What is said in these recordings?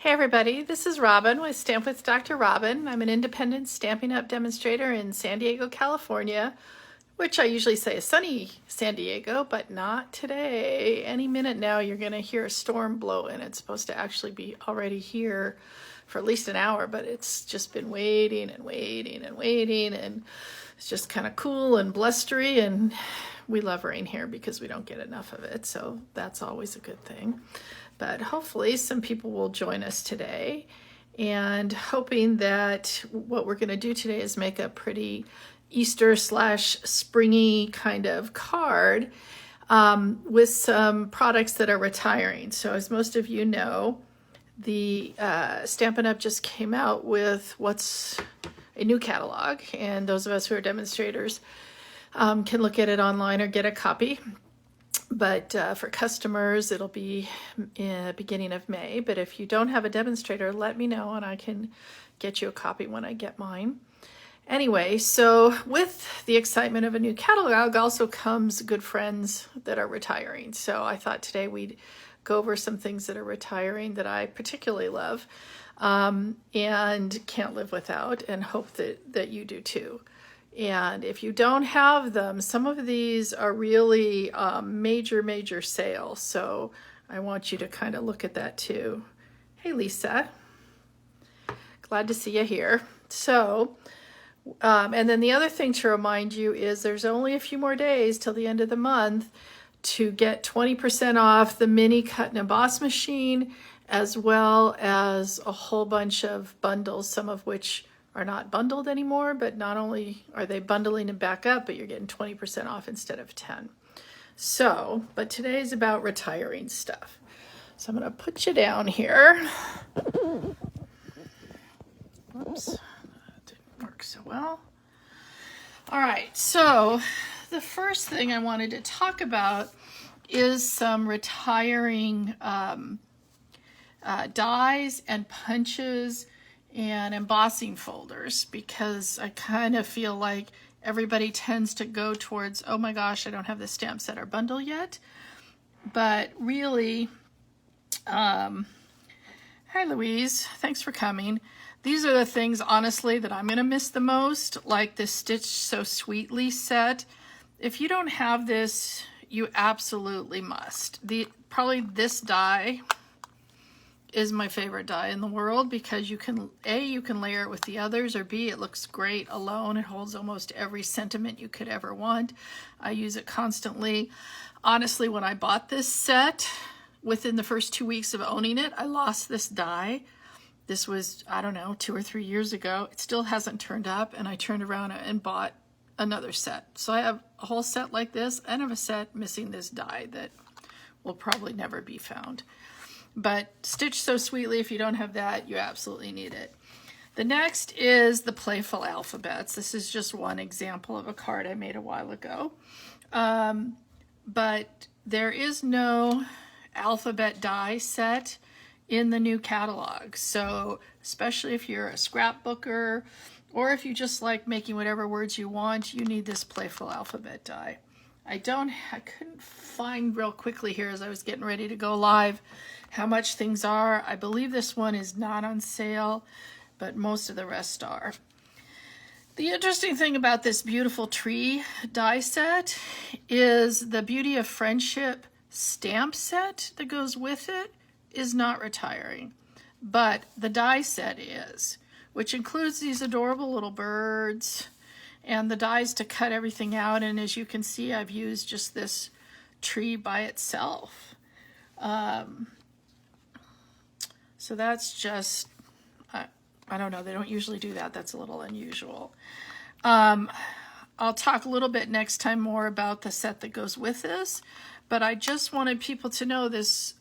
Hey everybody, this is Robin with Stamp with Dr. Robin. I'm an independent Stampin' Up! Demonstrator in San Diego, California, which I usually say is sunny San Diego, but not today. Any minute now you're going to hear a storm blow in. It's supposed to actually be already here for at least an hour, but it's just been waiting and waiting and waiting, and it's just kind of cool and blustery, and we love rain here because we don't get enough of it, so that's always a good thing. But hopefully some people will join us today, and hoping that what we're going to do today is make a pretty Easter / springy kind of card with some products that are retiring. So as most of you know, the Stampin' Up! Just came out with what's a new catalog, and those of us who are demonstrators can look at it online or get a copy. But for customers, it'll be beginning of May. But if you don't have a demonstrator, let me know and I can get you a copy when I get mine. Anyway, so with the excitement of a new catalog also comes good friends that are retiring. So I thought today we'd go over some things that are retiring that I particularly love and can't live without, and hope that you do too. And if you don't have them, some of these are really major sales. So I want you to kind of look at that too. Hey, Lisa. Glad to see you here. So, and then the other thing to remind you is there's only a few more days till the end of the month to get 20% off the mini cut and emboss machine, as well as a whole bunch of bundles, some of which are not bundled anymore, but not only are they bundling them back up, but you're getting 20% off instead of 10. So, but today is about retiring stuff. So I'm going to put you down here. Whoops, that didn't work so well. All right, so the first thing I wanted to talk about is some retiring dies and punches and embossing folders, because I kind of feel like everybody tends to go towards, oh my gosh, I don't have the stamp set or bundle yet. But really, hi Louise, thanks for coming. These are the things, honestly, that I'm going to miss the most, like the Stitch So Sweetly set. If you don't have this, you absolutely must. Probably this die is my favorite die in the world, because you can layer it with the others, or B, it looks great alone. It holds almost every sentiment you could ever want. I use it constantly. Honestly, when I bought this set, within the first 2 weeks of owning it, I lost this die. This was, I don't know, 2 or 3 years ago. It still hasn't turned up, and I turned around and bought another set. So I have a whole set like this, and I have a set missing this die that will probably never be found. But Stitch So Sweetly, if you don't have that, you absolutely need it. The next is the Playful Alphabets. This is just one example of a card I made a while ago. But there is no alphabet die set in the new catalog. So especially if you're a scrapbooker, or if you just like making whatever words you want, you need this Playful Alphabet die. I couldn't find real quickly here as I was getting ready to go live how much things are. I believe this one is not on sale, but most of the rest are. The interesting thing about this beautiful tree die set is the Beauty of Friendship stamp set that goes with it is not retiring, but the die set is, which includes these adorable little birds and the dies to cut everything out. And as you can see, I've used just this tree by itself. So that's just, I don't know, they don't usually do that. That's a little unusual. I'll talk a little bit next time more about the set that goes with this, but I just wanted people to know this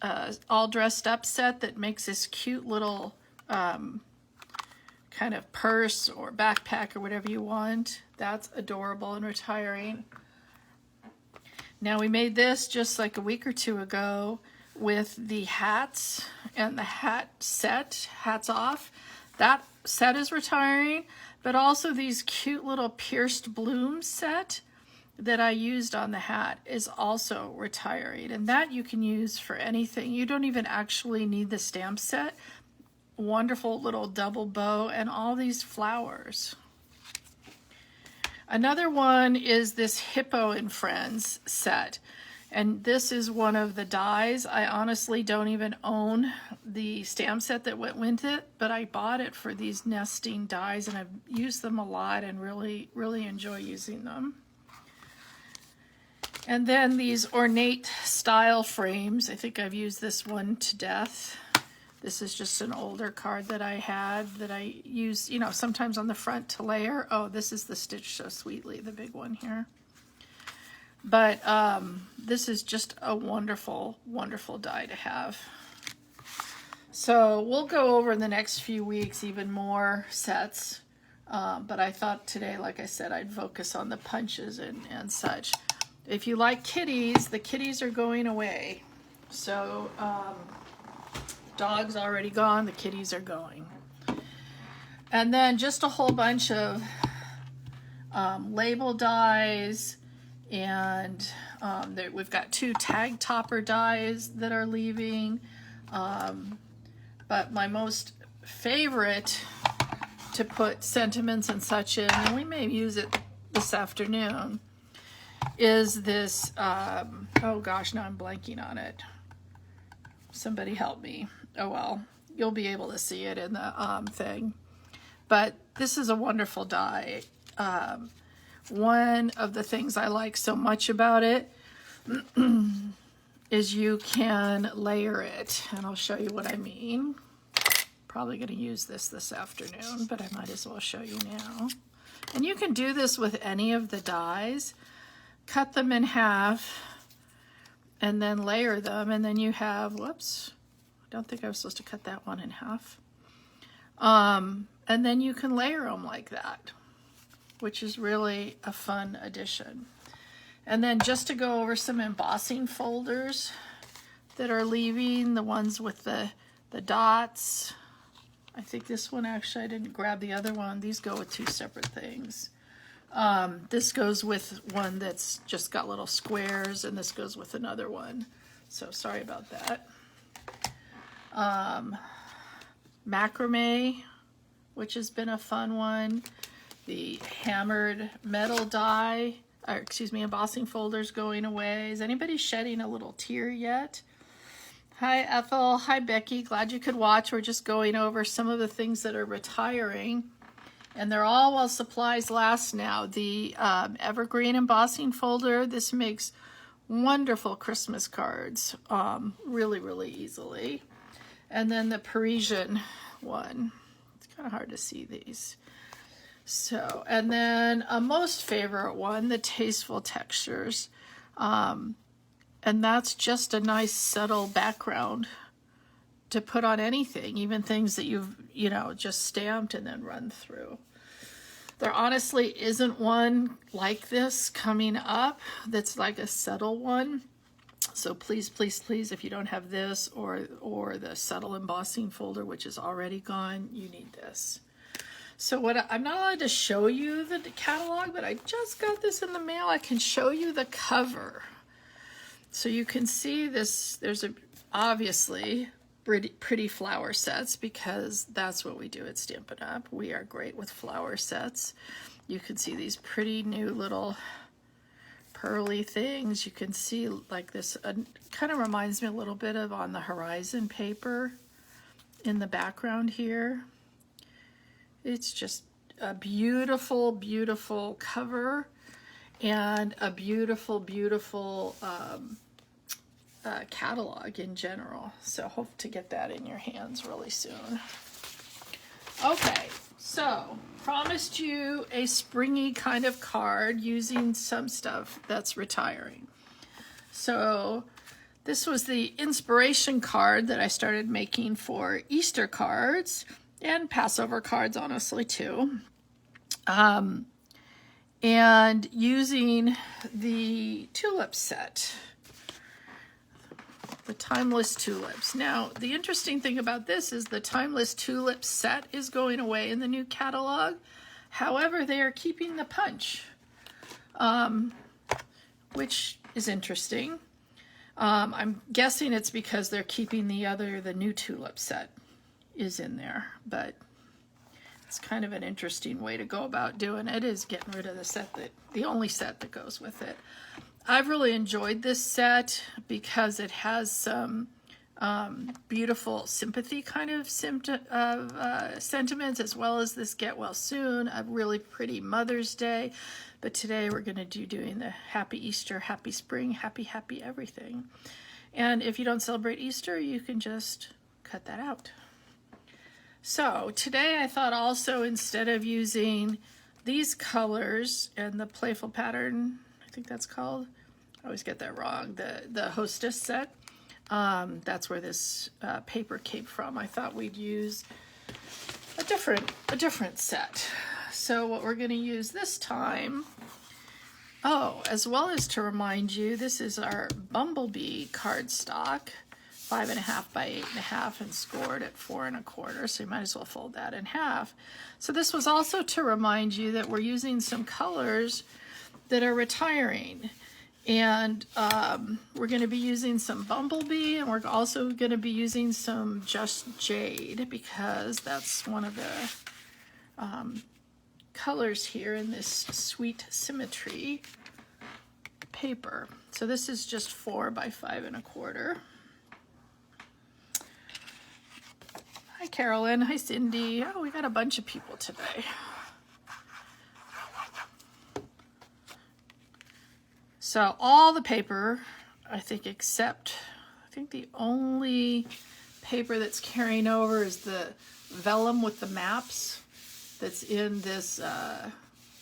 all dressed up set that makes this cute little kind of purse or backpack or whatever you want. That's adorable and retiring. Now, we made this just like a week or two ago with the hats and the hat set, hats off. That set is retiring, but also these cute little pierced blooms set that I used on the hat is also retiring, and that you can use for anything. You don't even actually need the stamp set. wonderful little double bow and all these flowers. Another one is this Hippo and Friends set. And this is one of the dies. I honestly don't even own the stamp set that went with it, but I bought it for these nesting dies, and I've used them a lot and really, really enjoy using them. And then these ornate style frames. I think I've used this one to death. This is just an older card that I had that I use, you know, sometimes on the front to layer. Oh, this is the Stitch So Sweetly, the big one here. But this is just a wonderful, wonderful die to have. So we'll go over in the next few weeks even more sets. But I thought today, like I said, I'd focus on the punches and such. If you like kitties, the kitties are going away. So dog's already gone, the kitties are going. And then just a whole bunch of label dies. And we've got 2 tag topper dies that are leaving. But my most favorite to put sentiments and such in, and we may use it this afternoon, is this, oh gosh, now I'm blanking on it. Somebody help me. Oh well, you'll be able to see it in the thing. But this is a wonderful die. One of the things I like so much about it is you can layer it, and I'll show you what I mean. Probably going to use this afternoon, but I might as well show you now. And you can do this with any of the dies. Cut them in half and then layer them, and then you have, whoops, I don't think I was supposed to cut that one in half. And then you can layer them like that, which is really a fun addition. And then just to go over some embossing folders that are leaving, the ones with the dots. I think this one, actually, I didn't grab the other one. These go with 2 separate things. This goes with one that's just got little squares, and this goes with another one. So sorry about that. Macrame, which has been a fun one. The hammered metal die, or excuse me, embossing folders going away. Is anybody shedding a little tear yet? Hi Ethel, hi Becky, glad you could watch. We're just going over some of the things that are retiring, and they're all while supplies last now. The evergreen embossing folder, this makes wonderful Christmas cards really, really easily. And then the Parisian one, it's kind of hard to see these. So, and then a most favorite one, the Tasteful Textures. And that's just a nice subtle background to put on anything, even things that you've, you know, just stamped and then run through. There honestly isn't one like this coming up that's like a subtle one. So please, please, please, if you don't have this or the subtle embossing folder, which is already gone, you need this. So I'm not allowed to show you the catalog, but I just got this in the mail. I can show you the cover. So you can see this, there's obviously pretty flower sets, because that's what we do at Stampin' Up. We are great with flower sets. You can see these pretty new little pearly things. You can see like this, kind of reminds me a little bit of On the Horizon paper in the background here. It's just a beautiful, beautiful cover and a beautiful, beautiful catalog in general. So hope to get that in your hands really soon. Okay, so promised you a springy kind of card using some stuff that's retiring. So this was the inspiration card that I started making for Easter cards and Passover cards, honestly, too. And using the tulip set, the Timeless Tulips. Now, the interesting thing about this is the Timeless Tulips set is going away in the new catalog. However, they are keeping the punch, which is interesting. I'm guessing it's because they're keeping the new tulip set is in there, but it's kind of an interesting way to go about doing it, is getting rid of the set the only set that goes with it. I've really enjoyed this set because it has some beautiful sympathy kind of sentiments, as well as this get well soon, a really pretty Mother's Day. But today we're going to doing the Happy Easter, Happy Spring, Happy everything. And if you don't celebrate Easter, you can just cut that out. So today I thought also, instead of using these colors and the Playful Pattern, I think that's called, I always get that wrong, the Hostess set, that's where this paper came from. I thought we'd use a different set. So what we're going to use this time, as well as to remind you, this is our Bumblebee cardstock, 5.5 by 8.5 and scored at 4 1/4, so you might as well fold that in half. So this was also to remind you that we're using some colors that are retiring, and we're going to be using some Bumblebee, and we're also going to be using some Just Jade, because that's one of the colors here in this Sweet Symmetry paper. So this is just 4 by 5 1/4. Hi, Carolyn. Hi, Cindy. Oh, we got a bunch of people today. So all the paper, I think, except, I think the only paper that's carrying over is the vellum with the maps that's in this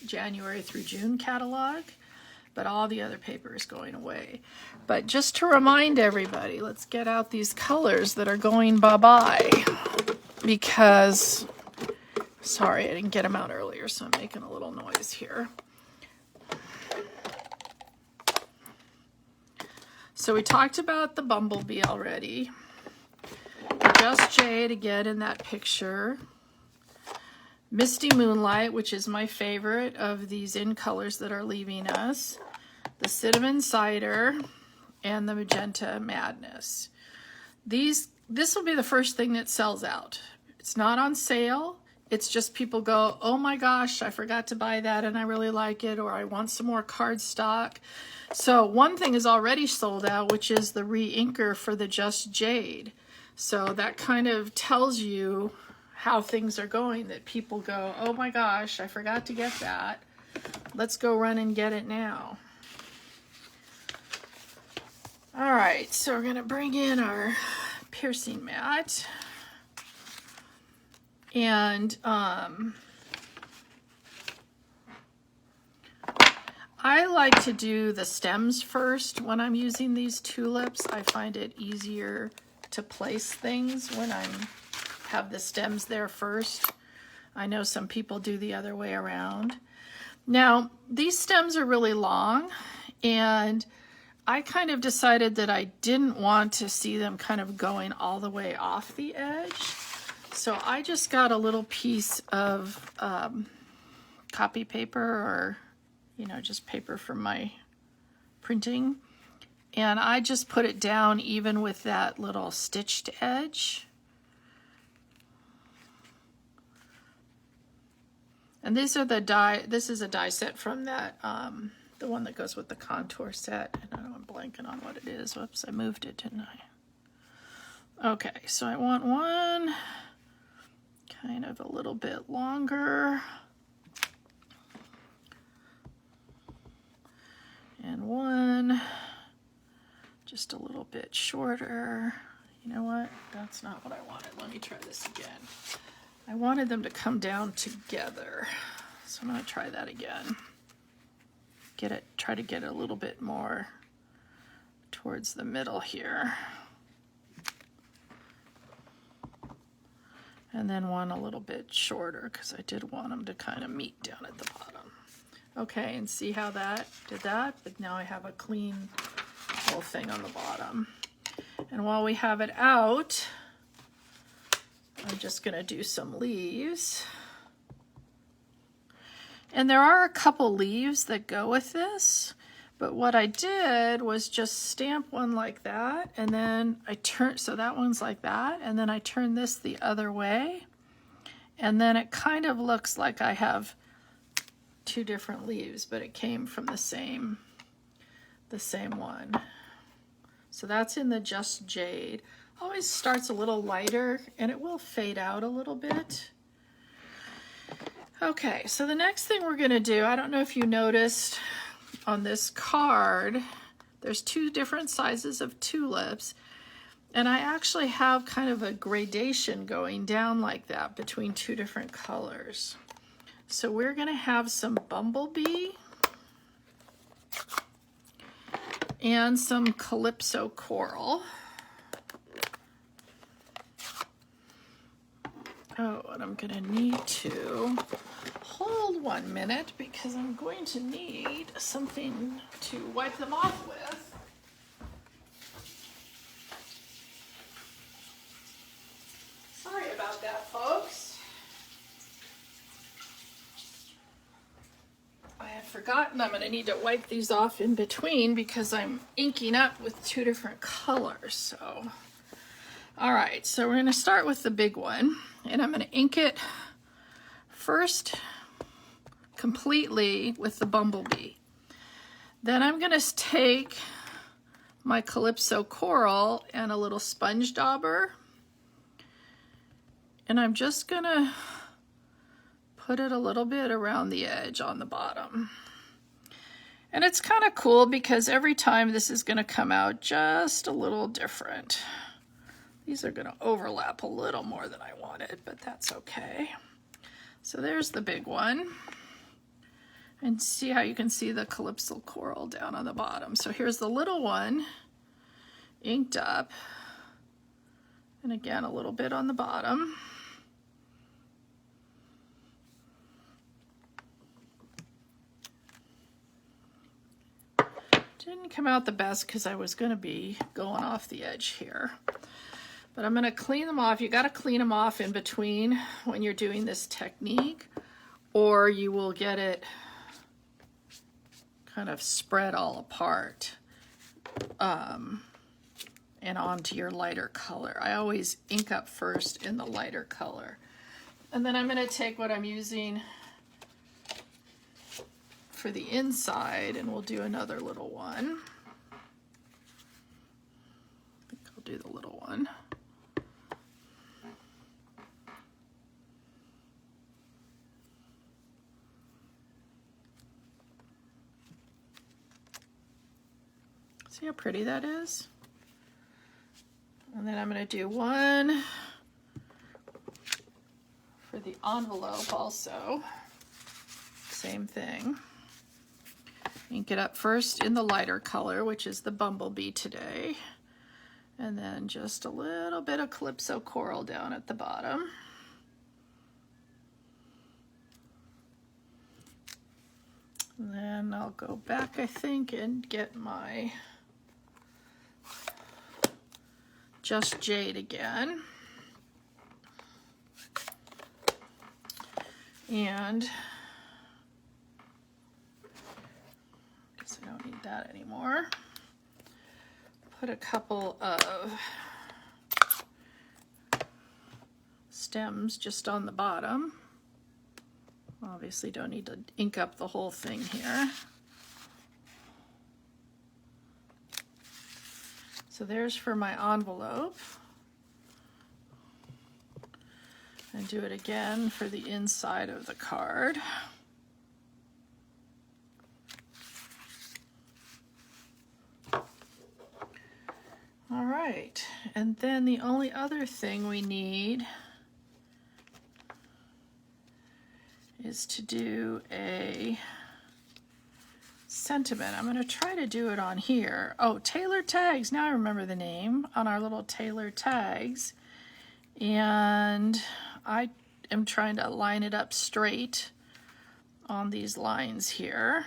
January through June catalog. But all the other paper is going away. But just to remind everybody, let's get out these colors that are going bye-bye, because, sorry, I didn't get them out earlier, so I'm making a little noise here. So we talked about the Bumblebee already. Just Jade again in that picture. Misty Moonlight, which is my favorite of these in colors that are leaving us. The Cinnamon Cider and the Magenta Madness. This will be the first thing that sells out. It's not on sale. It's just people go, oh my gosh, I forgot to buy that and I really like it, or I want some more cardstock. So one thing is already sold out, which is the re-inker for the Just Jade. So that kind of tells you how things are going, that people go, oh my gosh, I forgot to get that. Let's go run and get it now. All right, so we're gonna bring in our piercing mat. And I like to do the stems first when I'm using these tulips. I find it easier to place things when I have the stems there first. I know some people do the other way around. Now, these stems are really long, and I kind of decided that I didn't want to see them kind of going all the way off the edge. So I just got a little piece of copy paper, or, you know, just paper from my printing. And I just put it down even with that little stitched edge. And these are the die, this is a die set from that, the one that goes with the contour set. And I don't know, I'm blanking on what it is. Whoops, I moved it, didn't I? Okay, so I want one kind of a little bit longer. And one just a little bit shorter. You know what? That's not what I wanted. Let me try this again. I wanted them to come down together. So I'm going to try that again. Try to get it a little bit more towards the middle here. And then one a little bit shorter, because I did want them to kind of meet down at the bottom. Okay, and see how that did that? But now I have a clean whole thing on the bottom. And while we have it out, I'm just going to do some leaves. And there are a couple leaves that go with this, But what I did was just stamp one like that, and then I turn, so that one's like that, and then I turn this the other way, and then it kind of looks like I have two different leaves, but it came from the same one. So that's in the Just Jade. Always starts a little lighter, and it will fade out a little bit. Okay, so the next thing we're gonna do, I don't know if you noticed on this card, there's two different sizes of tulips, and I actually have kind of a gradation going down like that between two different colors. So we're gonna have some bumblebee and some calypso coral. Oh, and I'm gonna need to hold 1 minute because I'm going to need something to wipe them off with. Sorry about that, folks. I had forgotten I'm gonna need to wipe these off in between because I'm inking up with two different colors, so. All right, so we're gonna start with the big one, and I'm gonna ink it first completely with the bumblebee. Then I'm gonna take my calypso coral and a little sponge dauber, and I'm just gonna put it a little bit around the edge on the bottom. And it's kind of cool because every time this is gonna come out just a little different. These are gonna overlap a little more than I wanted, but that's okay. So there's the big one. And see how you can see the calypso coral down on the bottom. So here's the little one inked up. And again, a little bit on the bottom. Didn't come out the best because I was gonna be going off the edge here. But I'm gonna clean them off. You gotta clean them off in between when you're doing this technique, or you will get it kind of spread all apart and onto your lighter color. I always ink up first in the lighter color. And then I'm gonna take what I'm using for the inside, and we'll do another little one. I think I'll do the little one. See how pretty that is? And then I'm going to do one for the envelope also. Same thing. Ink it up first in the lighter color, which is the bumblebee today. And then just a little bit of calypso coral down at the bottom. And then I'll go back, I think, and get my Just Jade again. And I guess I don't need that anymore. Put a couple of stems just on the bottom. Obviously don't need to ink up the whole thing here. So there's for my envelope. And do it again for the inside of the card. All right, and then the only other thing we need is to do a sentiment. I'm going to try to do it on here. Oh, Tailor Tags. Now I remember the name on our little Tailor Tags. And I am trying to line it up straight on these lines here.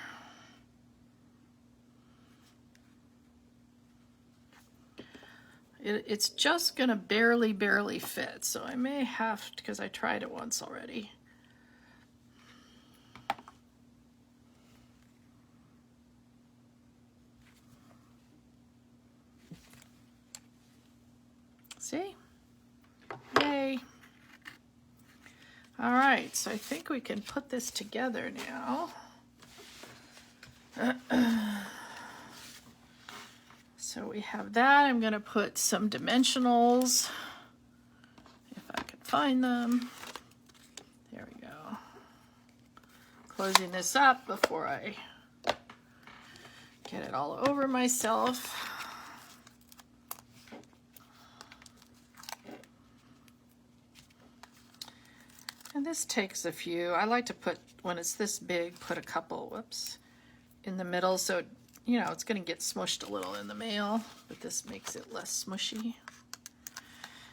It's just going to barely fit. So I may have to, because I tried it once already. All right, so I think we can put this together now. So we have that. I'm going to put some dimensionals, if I can find them. There we go. Closing this up before I get it all over myself. And this takes a few. I like to put, when it's this big, put a couple, whoops, in the middle, so you know it's going to get smushed a little in the mail, but this makes it less smushy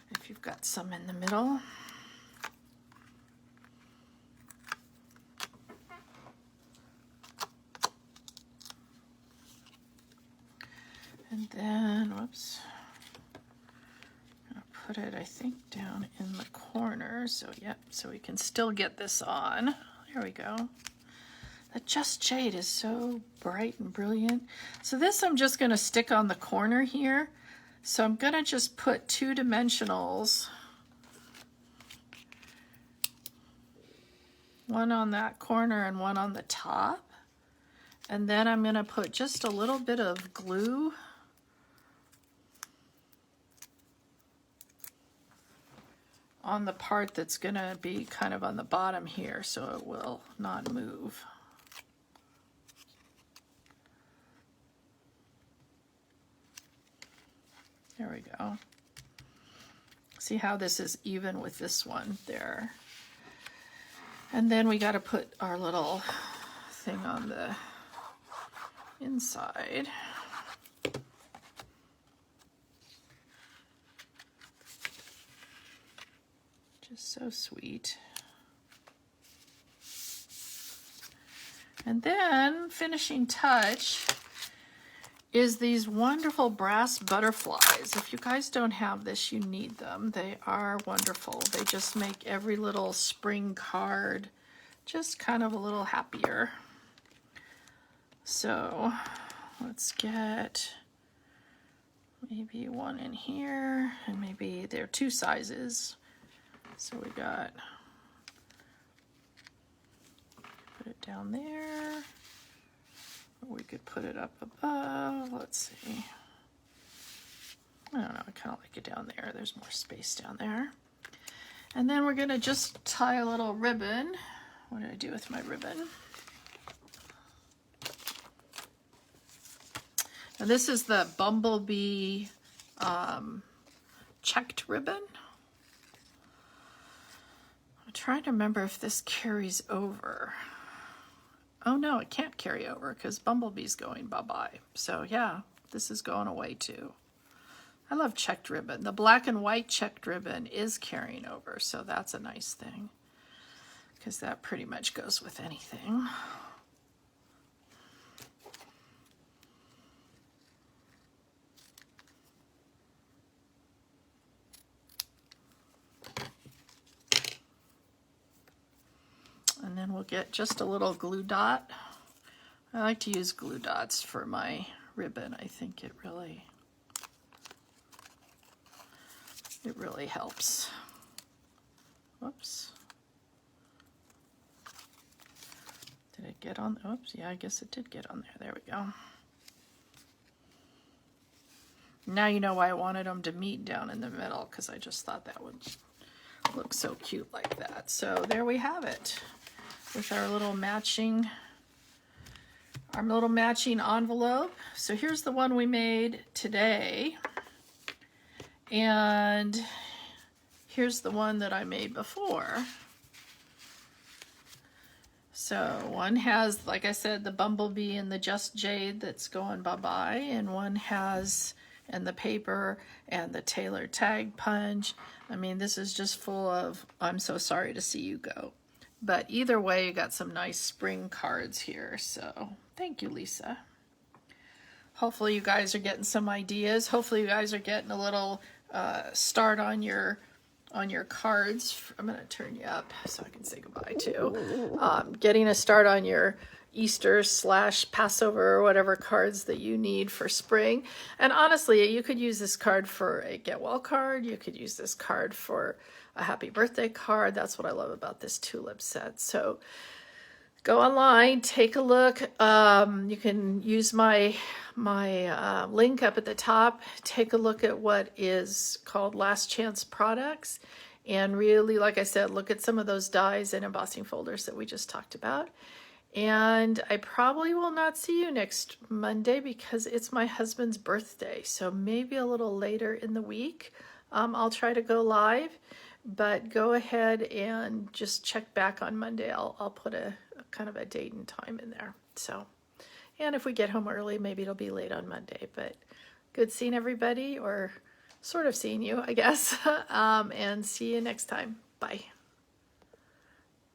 if you've got some in the middle. And then, whoops, I'm going to put it, I think, down in the corner, so yep, so we can still get this on. There we go. That Just Jade is so bright and brilliant. So this I'm just going to stick on the corner here. So I'm going to just put 2 dimensionals. One on that corner and one on the top. And then I'm going to put just a little bit of glue on the part that's going to be kind of on the bottom here, so it will not move. There we go. See how this is even with this one there. And then we got to put our little thing on the inside. Just so sweet. And then finishing touch is these wonderful brass butterflies. If you guys don't have this, you need them. They are wonderful. They just make every little spring card just kind of a little happier. So let's get maybe one in here, and maybe they're 2 sizes. So we got, put it down there. Or we could put it up above. Let's see. I don't know, I kind of like it down there. There's more space down there. And then we're going to just tie a little ribbon. What did I do with my ribbon? Now this is the Bumblebee checked ribbon. I'm trying to remember if this carries over. Oh no, it can't carry over because Bumblebee's going bye-bye. So yeah, this is going away too. I love checked ribbon. The black and white checked ribbon is carrying over, so that's a nice thing because that pretty much goes with anything. And then we'll get just a little glue dot. I like to use glue dots for my ribbon. I think it really helps. Whoops. Did it get on? Oops, yeah, I guess it did get on there. There we go. Now you know why I wanted them to meet down in the middle, because I just thought that would look so cute like that. So there we have it with our little matching envelope. So here's the one we made today. And here's the one that I made before. So one has, like I said, the Bumblebee and the Just Jade that's going bye-bye, and one has, and the paper and the Taylor tag punch. I mean, this is just full of, I'm so sorry to see you go. But either way, you got some nice spring cards here. So thank you, Lisa. Hopefully you guys are getting some ideas. Hopefully you guys are getting a little start on your cards. I'm going to turn you up so I can say goodbye too. Getting a start on your Easter / Passover or whatever cards that you need for spring. And honestly, you could use this card for a get well card. You could use this card for a happy birthday card. That's what I love about this tulip set. So go online, take a look. You can use my link up at the top. Take a look at what is called Last Chance Products. And really, like I said, look at some of those dies and embossing folders that we just talked about. And I probably will not see you next Monday because it's my husband's birthday. So maybe a little later in the week, I'll try to go live. But go ahead and just check back on Monday. I'll put a kind of a date and time in there. So, and if we get home early, maybe it'll be late on Monday. But good seeing everybody, or sort of seeing you, I guess. And see you next time. Bye.